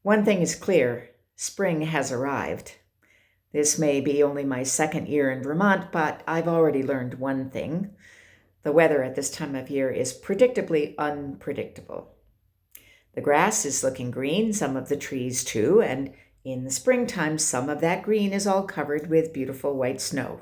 One thing is clear, spring has arrived. This may be only my second year in Vermont, but I've already learned one thing. The weather at this time of year is predictably unpredictable. The grass is looking green, some of the trees too, and in the springtime, some of that green is all covered with beautiful white snow.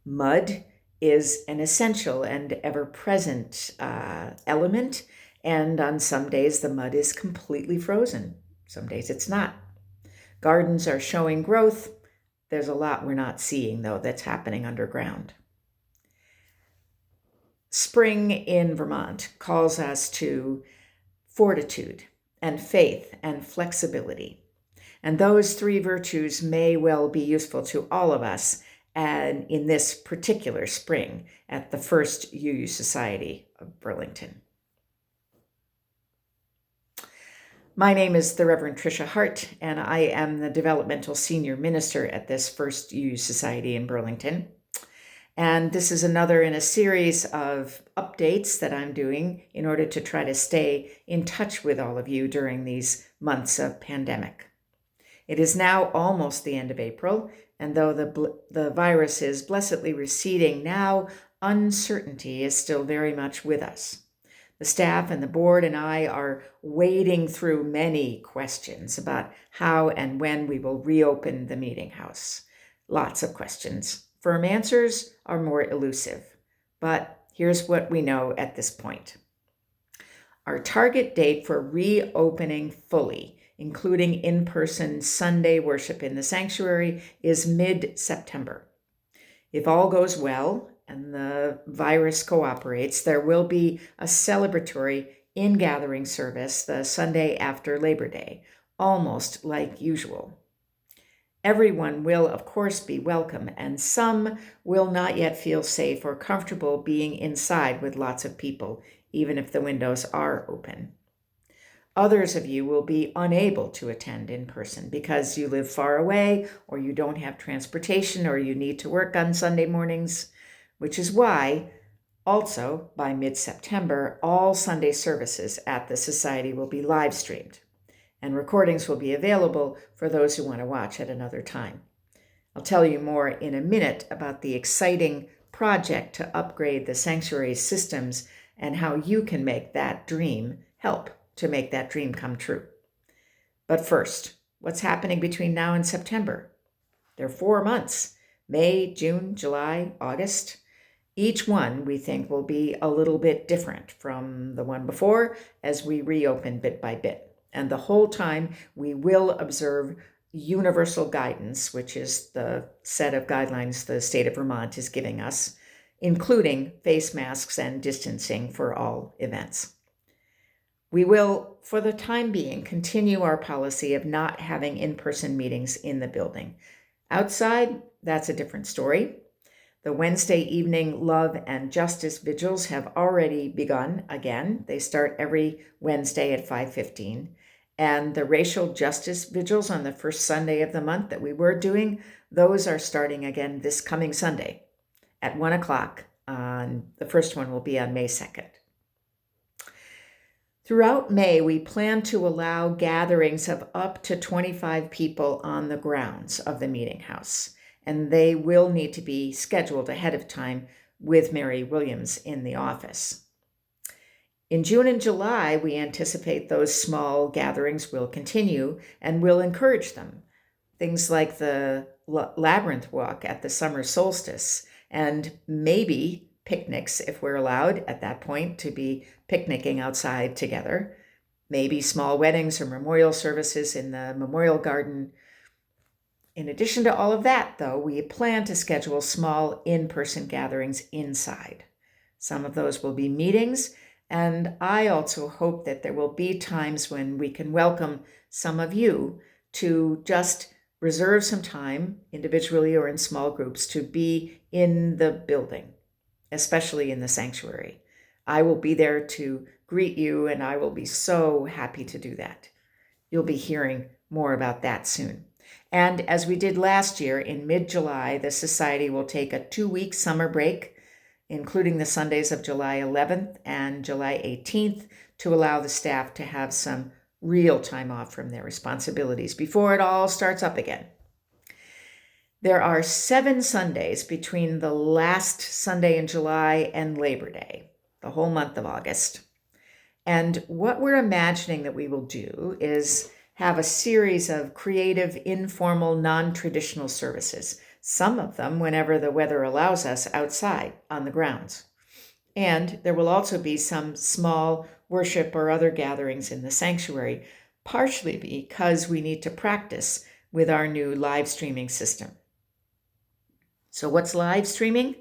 Mud is an essential and ever-present element, and on some days the mud is completely frozen. Some days it's not. Gardens are showing growth. There's a lot we're not seeing, though, that's happening underground. Spring in Vermont calls us to fortitude and faith and flexibility. And those three virtues may well be useful to all of us and in this particular spring at the First UU Society of Burlington. My name is the Reverend Patricia Hart, and I am the Developmental Senior Minister at this First UU Society in Burlington. And this is another in a series of updates that I'm doing in order to try to stay in touch with all of you during these months of pandemic. It is now almost the end of April, and though the virus is blessedly receding now, uncertainty is still very much with us. The staff and the board and I are wading through many questions about how and when we will reopen the meeting house. Lots of questions. Firm answers are more elusive, but here's what we know at this point. Our target date for reopening fully, including in-person Sunday worship in the sanctuary, is mid-September. If all goes well and the virus cooperates, there will be a celebratory in-gathering service the Sunday after Labor Day, almost like usual. Everyone will, of course, be welcome, and some will not yet feel safe or comfortable being inside with lots of people, even if the windows are open. Others of you will be unable to attend in person because you live far away, or you don't have transportation, or you need to work on Sunday mornings, which is why, also by mid-September, all Sunday services at the Society will be live streamed, and recordings will be available for those who want to watch at another time. I'll tell you more in a minute about the exciting project to upgrade the sanctuary systems and how you can make that dream help to make that dream come true. But first, what's happening between now and September? There are 4 months, May, June, July, August. Each one we think will be a little bit different from the one before as we reopen bit by bit. And the whole time we will observe universal guidance, which is the set of guidelines the state of Vermont is giving us, including face masks and distancing for all events. We will, for the time being, continue our policy of not having in-person meetings in the building. Outside, that's a different story. The Wednesday evening Love and Justice Vigils have already begun again. They start every Wednesday at 5:15. And the Racial Justice Vigils on the first Sunday of the month that we were doing, those are starting again this coming Sunday at 1 o'clock. The first one will be on May 2nd. Throughout May, we plan to allow gatherings of up to 25 people on the grounds of the meeting house, and they will need to be scheduled ahead of time with Mary Williams in the office. In June and July, we anticipate those small gatherings will continue, and we'll encourage them. Things like the labyrinth walk at the summer solstice, and maybe picnics, if we're allowed at that point to be picnicking outside together. Maybe small weddings or memorial services in the memorial garden. In addition to all of that, though, we plan to schedule small in-person gatherings inside. Some of those will be meetings, and I also hope that there will be times when we can welcome some of you to just reserve some time, individually or in small groups, to be in the building, especially in the sanctuary. I will be there to greet you, and I will be so happy to do that. You'll be hearing more about that soon. And as we did last year, in mid-July, the Society will take a 2-week summer break, including the Sundays of July 11th and July 18th, to allow the staff to have some real time off from their responsibilities before it all starts up again. There are 7 Sundays between the last Sunday in July and Labor Day, the whole month of August. And what we're imagining that we will do is have a series of creative, informal, non-traditional services, some of them whenever the weather allows us outside on the grounds. And there will also be some small worship or other gatherings in the sanctuary, partially because we need to practice with our new live streaming system. So what's live streaming?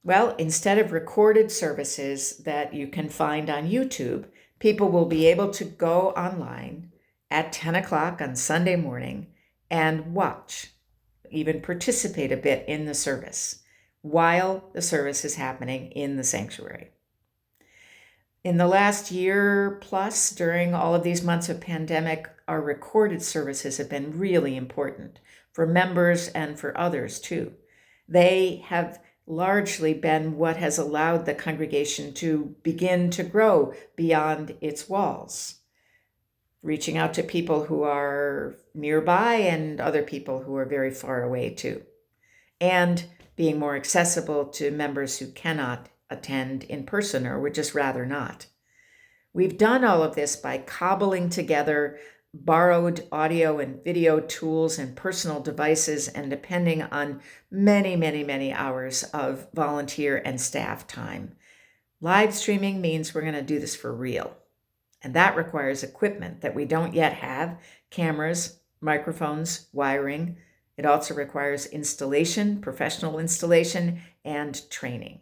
Well, instead of recorded services that you can find on YouTube, people will be able to go online at 10 o'clock on Sunday morning and watch, even participate a bit in the service while the service is happening in the sanctuary. In the last year plus, during all of these months of pandemic, our recorded services have been really important for members and for others too. They have largely been what has allowed the congregation to begin to grow beyond its walls, reaching out to people who are nearby and other people who are very far away too, and being more accessible to members who cannot attend in person or would just rather not. We've done all of this by cobbling together borrowed audio and video tools and personal devices, and depending on many hours of volunteer and staff time. Live streaming means we're going to do this for real. And that requires equipment that we don't yet have: cameras, microphones, wiring. It also requires installation, professional installation, and training.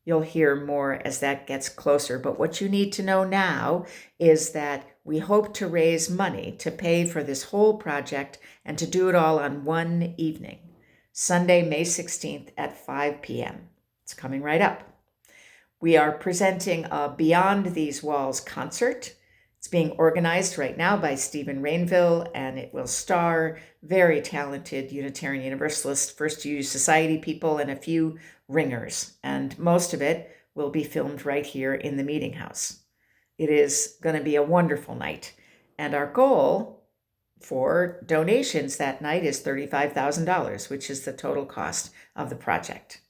You'll hear more as that gets closer, but what you need to know now is that we hope to raise money to pay for this whole project and to do it all on one evening, Sunday, May 16th at 5 p.m. It's coming right up. We are presenting a Beyond These Walls concert. It's being organized right now by Stephen Rainville, and it will star very talented Unitarian Universalist First Use Society people and a few ringers, and most of it will be filmed right here in the meeting house. It is going to be a wonderful night, and our goal for donations that night is $35,000, which is the total cost of the project.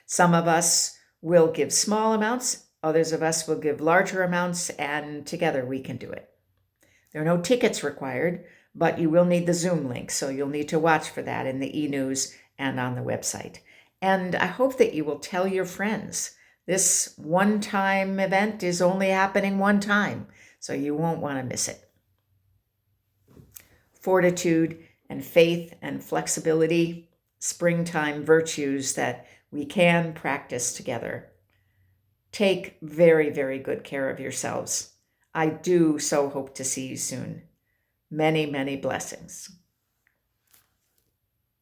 Some of us will give small amounts, others of us will give larger amounts, and together we can do it. There are no tickets required, but you will need the Zoom link, so you'll need to watch for that in the e-news and on the website. And I hope that you will tell your friends. This one-time event is only happening one time, so you won't want to miss it. Fortitude and faith and flexibility, springtime virtues that we can practice together. Take very good care of yourselves. I do so hope to see you soon. Many blessings.